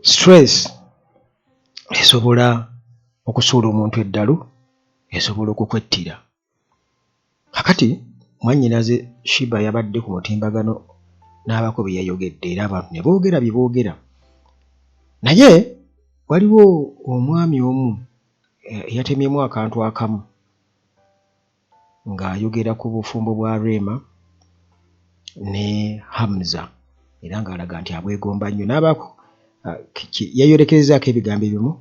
Stress esobola okusuula omuntu eddalu, esobola okukwettira. Kakati mwannyinaze Shiba yabadde ku mutimbagano n'abako bye yayogedde era abantu ne boogera bye boogera. Naye waliwo omwami omu eyatemyemu akantu akamu ng'ayogera ku bufumbo bwa Rema ne Hamza era ng'alaga nti abwegomba nnyo n'abako yayolekerezaako ebigambo ebimu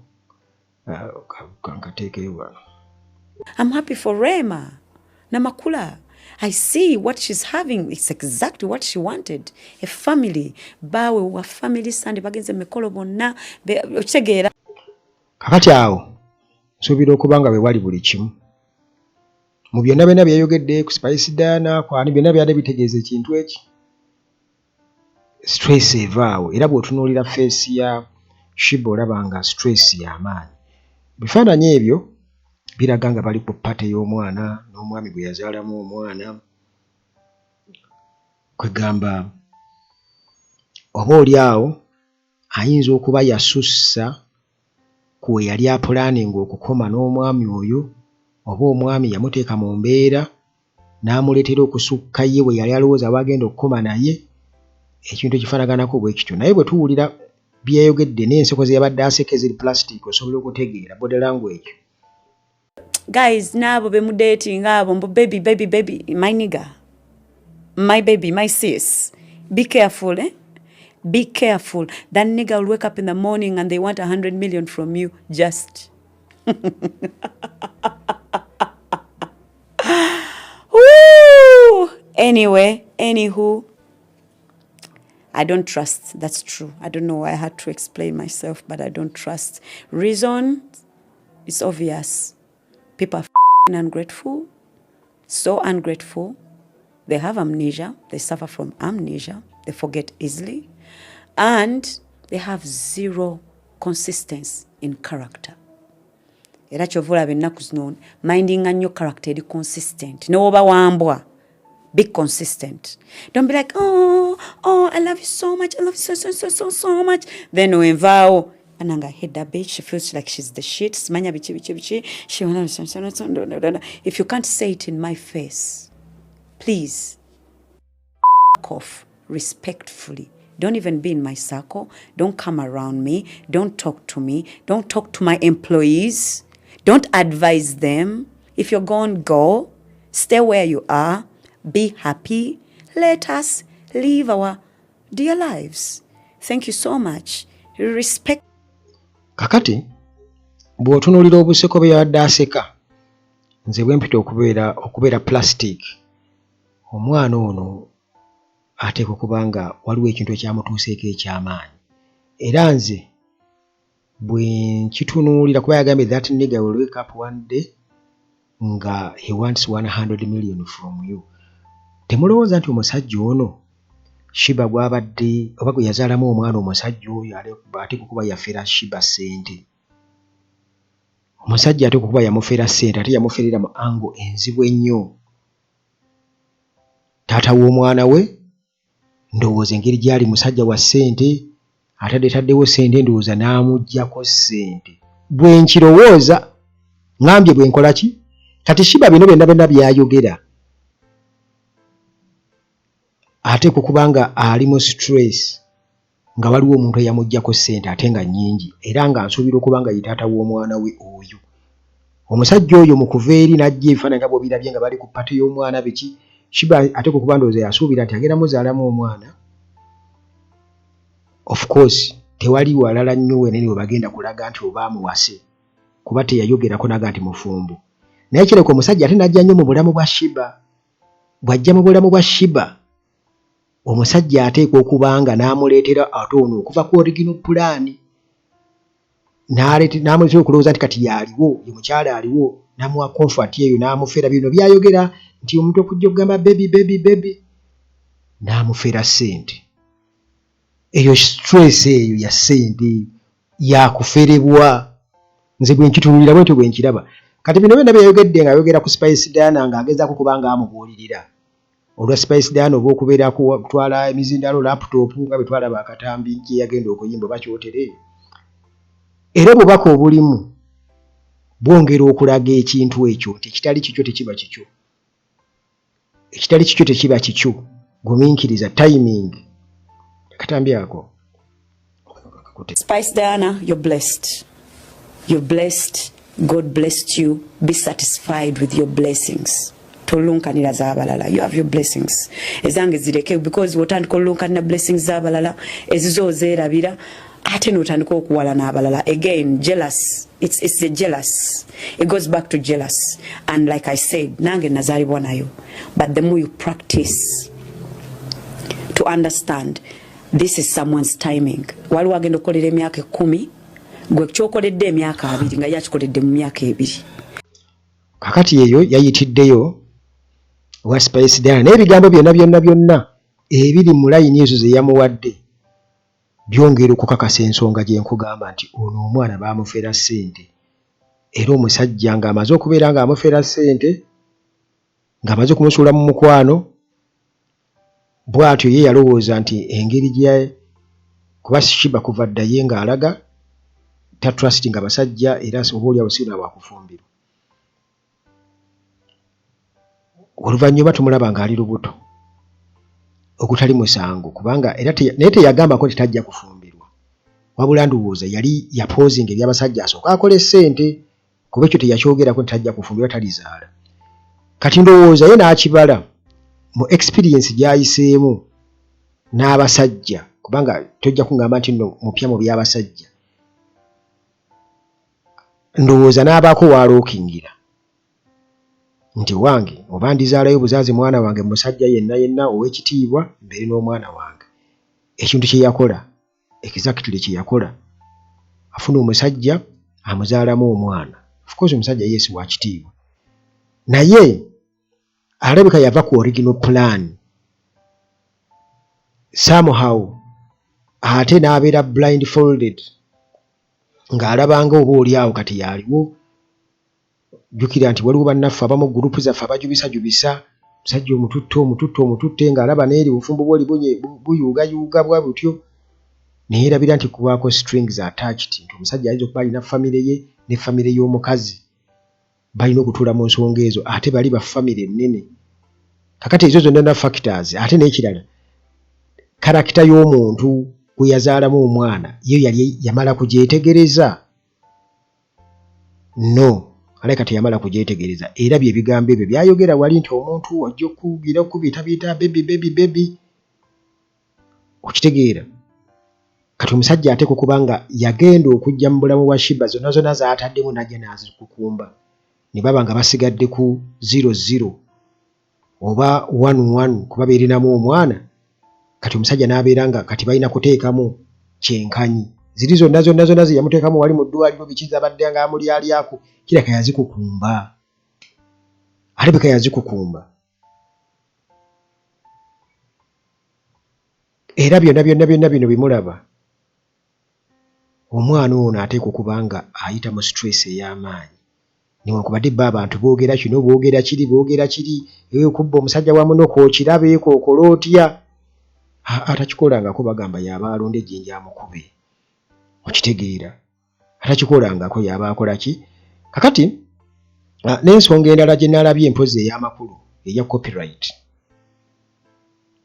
kankateekeyo wano. I'm happy for Rema Namakula. I see what she's having. It's exactly what she wanted. A family. Bawe wa family sande bagenze mekolo bonna okitegera. Kakati awo nsuubira okuba nga bwe wali buli kimu. Mu byonna byonna byayogedde ku Spice Diana kwani byonna byadde bitegeeza ekintu eki. Stress evaawo era bw'otunuulira face ya Shiba olaba nga stress y'amaanyi. Bifaananyi ebyo biraga nga bali ku pate y'omwana n'omwami gwe yazaalamu omwana. Kwegamba oba oli awo ayinza okuba yasussa ku we yali apulaaninga okukoma n'omwami oyo, oba omwami yamuteeka mu mbeera n'amuleetera okusukka ye we yali alowooza wagenda okukoma naye. Ekintu ekifaanaganako bwe kityo. Naye bwe tuwulira byayogedde n'enseko ze yabadde aseka eziri plastic osobola okutegeera body language. Guys, nabo be dating abo mbo baby my nigga, my baby, my sis. Be careful, eh? Be careful. That nigga will wake up in the morning and they want 100 million from you. Just. Woo! Anyway, anywho, I don't trust. That's true. I don't know why I had to explain myself, but I don't trust. Reason is obvious. People are ungrateful, so ungrateful. They have amnesia. They suffer from amnesia. They forget easily. And they have zero consistency in character. Era kyovula bennaku zino minding nnyo character eri consistent. N'oba wambwa, be consistent. Don't be like, oh, I love you so much. I love you so much. Then wenvaawo ananga hit that bitch. She feels like she's the shit. Smanya bichi. If you can't say it in my face, please fuck off respectfully. Don't even be in my circle. Don't come around me. Don't talk to me. Don't talk to my employees. Don't advise them. If you're gone, go. Stay where you are. Be happy. Let us live our dear lives. Thank you so much. Respect. Kakati bw'otunuulira obuseko bwe yabadde aseka nze bwe mpita okubeera plastic, omwana ono ateeka okuba nga waliwo ekintu ekyamutuuseeko eky'amaanyi. Era nze bwe nkitunuulira kuba yagambye that nigga will wake up one day nga he wants 100 million from you. Temulowooza nti omusajja ono Shiba gwabadde oba gwe yazaalamu omwana omusajja oyo ateeka okuba yafera Shiba ssente. Omusajja ateeka okuba yamufera ssente ate yamuferera mu ango enzibu ennyo. Taata w'omwana we ndowooza engeri gy'ali musajja wa ssente ataddewo ssente ndowooza n'amuggyako ssente. Bwe nkirowooza ngambye bwe nkola ki? Kati Shiba bino byonna byayogera ateeka okuba nga ali mu stress nga waliwo omuntu eyamuggyako ssente ate nga nnyingi era nga nsuubira okuba nga ye taata w'omwana we oyo. Omusajja oyo mu kuva eri n'ajja ebifaananyi nga bw'obirabye nga bali ku pate y'omwana biki, Shiba ateeka okuba ndowooza yasuubira nti agenda muzaalamu omwana. Of course tewali walala nnyo wenene we bagenda kulaga nti oba amuwase kuba teyayogerako naga nti mufumbo. Naye kireka omusajja ate n'ajja nnyo mu bulamu bwa Shiba. Bw'ajja mu bulamu bwa Shiba omusajja ateekwa okuba nga n'amuleetera ate ono okuva ku original plan n'amuleetera okulowooza nti kati yaliwo ye mukyala aliwo n'amuwa comfort eyo n'amufera bino byayogera nti omuntu okujja okugamba baby n'amufera ssente. Eyo stress eyo ya ssente yakuferebwa. Nze bwe nkitunuulira bwetyo bwe nkiraba. Kati bino byonna byayogedde ng'ayogera ku Spice Diana ng'agezaako kuba nga amubuulirira. Olwa Spice Diana oba okubeera kutwala emizindalo laptop nga bwe twalaba akatambi kye yagenda okuyimba oba kyotere. era obubaka obulimu bwongera okulaga ekintu ekyo nti ekitali kikyo tekiba kikyo, ekitali kikyo tekiba kikyo. Gumiikiriza timing. Katambyako. Spice Diana, you're blessed. You're blessed. God blessed you. Be satisfied with your blessings. Tolunkanira z'abalala. You have your blessings. Ezange zireke because wotandika olunkanira blessings z'abalala ezizo zeerabira ate n'otandika okuwala n'abalala. Again, jealous. It's the jealous. It goes back to jealous. And like I said, nange nazaalibwa nayo. But the more you practice to understand this is someone's timing. Waliwo agenda okukolera emyaka 10, gwe kyokoledde emyaka 2 nga yakikoledde mu myaka 2. Kakati eyo yayitiddeyo wa Spice Diana n'ebigambo byonna ebiri mu layini ezo ze yamuwadde byongera okukakasa ensonga gye nkugamba nti ono omwana baamufera ssente, era omusajja ng'amaze okubeera ng'amufera ssente, ng'amaze kumusuula mu mukwano, bw'atyo ye yalowooza nti engeri gye kuba Shiba kuva dda ye ng'alaga tatrustinga basajja era oboolyawo sina bwakufumbirwa. Oluvannyuma tumulaba ng'ali lubuto ogutali musango kubanga era naye teyagambako nti tajja kufumbirwa, wabula ndowooza yali yapoozinga ebyabasajja asooka akole ssente, kuba ekyo teyakyogerako nti tajja kufumbirwa talizaala. Kati ndowooza ye n'akibala mu experience gy'ayiseemu n'abasajja, kubanga tojja kungamba nti nno mupya mu by'abasajja. Ndowooza n'abaako waalookingira nti wange oba ndizaalayo buzaazi mwana wange musajja yenna ow'ekitiibwa mbere n'omwana wange. Ekintu kye yakola, exactly kye yakola, afuna omusajja amuzaalamu omwana. Of course omusajja yeesi wa kitiibwa, naye alabika yava ku original plan somehow ate n'abeera blindfolded ng'alabanga oba oli awo kati yaliwo. Jjukira nti waliwo bannaffe abamu gurupu zaffe abajubisa musajja omututte ng'alaba n'eri obufumbo bwoli buyuugayuuga bwa butyo, naye erabira nti kubaako strings attached nti omusajja ayinza okuba alina famire ye ne famire y'omukazi balina okutuula mu nsonga ezo ate bali ba famire ennene. Kakati ezo zonna na factors. Ate n'ekirala karakita y'omuntu gwe yazaalamu omwana yo yali yamala kugyetegereza? No, aleka teyamala kugyetegereza. Era bye bigambo ebyo byayogera wali nti omuntu ojja okugira okubiyita baby. Okitegeera? Kati omusajja ate kubanga yagenda okujja mu bulamu bwa Shiba zonna z'ataddemu najja n'azikukumba, ne baba nga basigadde ku 0-0 oba 1-1 kuba beerinamu omwana. Kati omusajja n'abeera nga kati balina kuteekamu kyenkanyi. Ziri zonna ze yamuteekamu wali mu ddwaliro bikiza abadde nga amulyako, kiraka yazikukumba. Alabika yazikukumba. Era byonna bino bimulaba, omwana ono ateekwa okuba nga ayita mu stress ey'amaanyi. Newankubadde bba abantu boogera kino boogera kiri, kubba omusajja wa muno kookirabe kookola otya. Atakikolangako bagamba yaba alonda ejjinja amukube. Okitegeera? Atakikolangako yaba akola ki? Kakati n'ensonga endala gye nalabye empozi ey'amakulu eya copyright,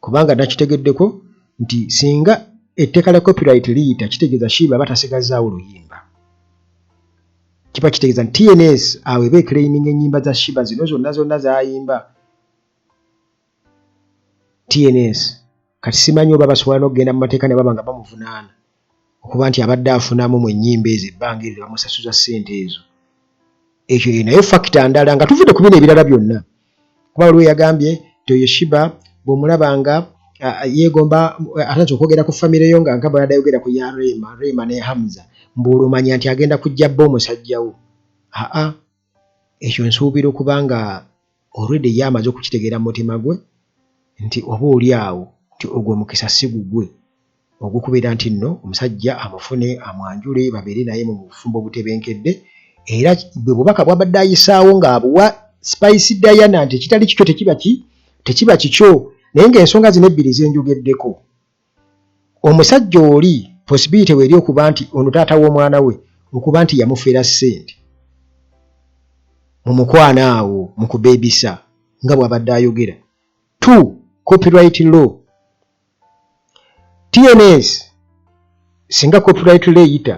kubanga nakitegeddeko nti singa etteeka lya copyright liyita kitegeeza Shiba batasigazaawo luyimba. Kiba kitegeeza nti TNS awo eba claiming ennyimba za Shiba zino zonna z'ayimba. TNS kati simanyi oba basobola n'okugenda mu mateeka ne baba nga bamuvunaana okuba nti abadde afunamu mu ennyimba ezo ebbanga eryo bamusasuza ssente ezo. Ekyo naye fakita ndala nga tuvudde ku bino ebirala byonna. Kuba waliwo yagambye nti oyo Shiba bw'omulabanga yeegomba atanze okwogera ku famire yo nga bwe yadayogera ku ya Rema ne Hamza mbw'olumanya nti agenda kujja bba omusajjawo. Ekyo nsuubira okuba nga already ye amaze okukitegeera mu mutima gwe nti oba oli awo nti ogwo mukisa si gugwe ogukubeera nti nno omusajja amufune amwanjule babeere naye mu bufumbo butebenkedde. Era bwe bubaka bwabadde ayisaawo ng'abuwa Spice Diana nti ekitali kikyo tekiba kikyo, naye ng'ensonga zino ebbiri zenjogeddeko. Omusajja oli possibility weri okuba nti ono taata w'omwana we okuba nti yamufeera ssente mu mukwana awo mu kubeebisa nga bw'abadde ayogera. 2 copyright law. TNS singa copyright law eyita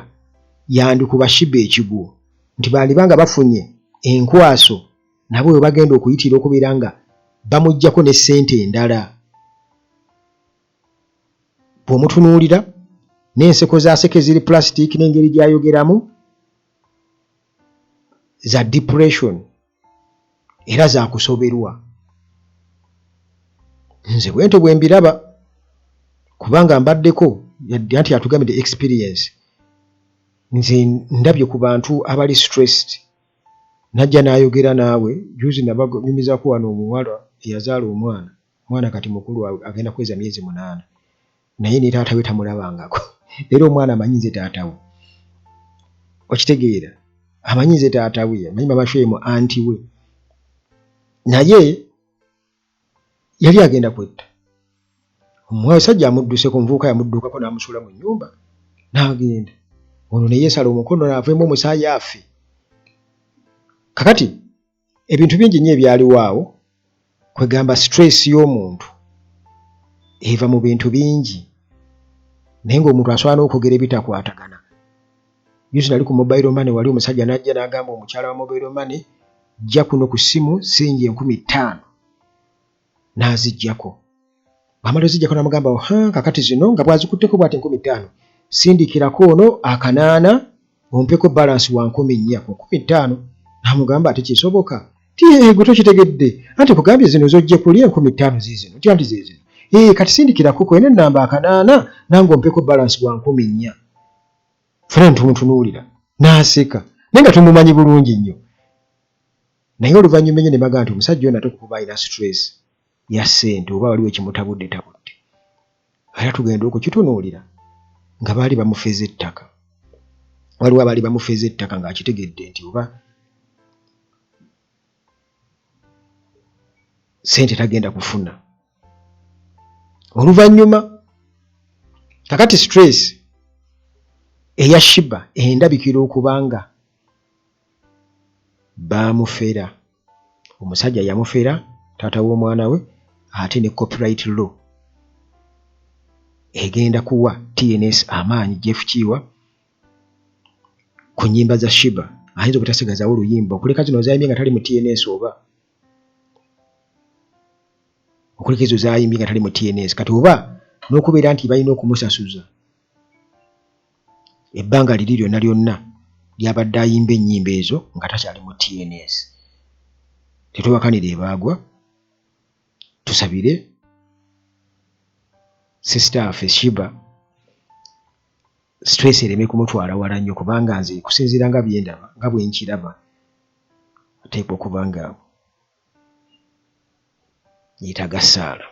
yandikuba Shiba ekigwo nti bandibanga bafunye enkwaso nabo bwe bagenda okuyitira okubeera nga bamuggyako ne ssente endala. Bw'omutunuulira n'enseko zaaseke ziri plastic n'engeri gy'ayogeramu za depression era za kusoberwa. Nze bwento bwe mbiraba kubanga mbaddeko anti atugambye experience. Nze ndabye ku bantu abali stressed. Najja n'ayogera naawe juzi nabanyumizaako wano omuwala eyazaala omwana kati mukulu agenda kweza myezi 8 naye ne taata we tamulabangako. Era omwana amanyi nze taata we, okitegeera, amanyi nze taata we, amanyi mama shemu anti we, naye yali agenda kwetta. Omusajja amudduse ku nvuuka yamuddukako n'amusuula mu nnyumba n'agenda. Ono ne yeesala omukono n'aveemu omusaayi afe. Kakati ebintu bingi nnyo ebyaliwo awo kwegamba stress y'omuntu eva mu bintu bingi naye ng'omuntu asobola n'okwogera ebitakwatagana. Yuzi nali ku mobile money wali omusajja n'ajja n'agamba omukyala wa mobile money jja kuno ku ssimu singi 50,000 n'aziggyako. Bw'amala oziggyako n'amugamba kakati zino nga bw'azikutteko bw'ati 50,000 sindikirako ono akanaana ompeko balance wa 4,000 ku 50,000. N'amugamba ati kisoboka? Gwe tokitegedde anti kugambye zino zojje kulya 50,000 zizino tya nti zezino. Kati sindikirako kwene ennamba akanaana nange ompeko balance wa 4,000. Fena ntumutunuulira n'aseka naye nga tumumanyi bulungi nnyo. Naye oluvannyuma ennyo ne baga nti omusajja ono ate okuba alina stress ya ssente oba waliwo ekimutabudde. Era tugenda okukitunuulira nga baali bamufeeza ettaka. Waliwo abaali bamufeeza ettaka ng'akitegedde nti oba ssente tagenda kufuna. Oluvannyuma kakati stress eya Shiba endabikira okubanga baamufera. Omusajja yamufera taata w'omwana we ate ne copyright law egenda kuwa TNS amaanyi Jeff Kiwa ku nnyimba za Shiba. Ayinza obutasigazaawo oluyimba okuleka zino zaayimbye nga tali mu TNS oba okuleka ezo zaayimbye nga tali mu TNS kati oba n'okubeera nti balina okumusasuza ebbanga liri lyonna lyonna lyabadde ayimba ennyimba ezo nga takyali mu TNS. Tetubakanira ebaagwa, tusabire sister affe Shiba stress ereme kumutwala wala nnyo kubanga nze kusinziira nga byendaba nga bwe nkiraba ateekwa okuba nga yeetaaga ssaala.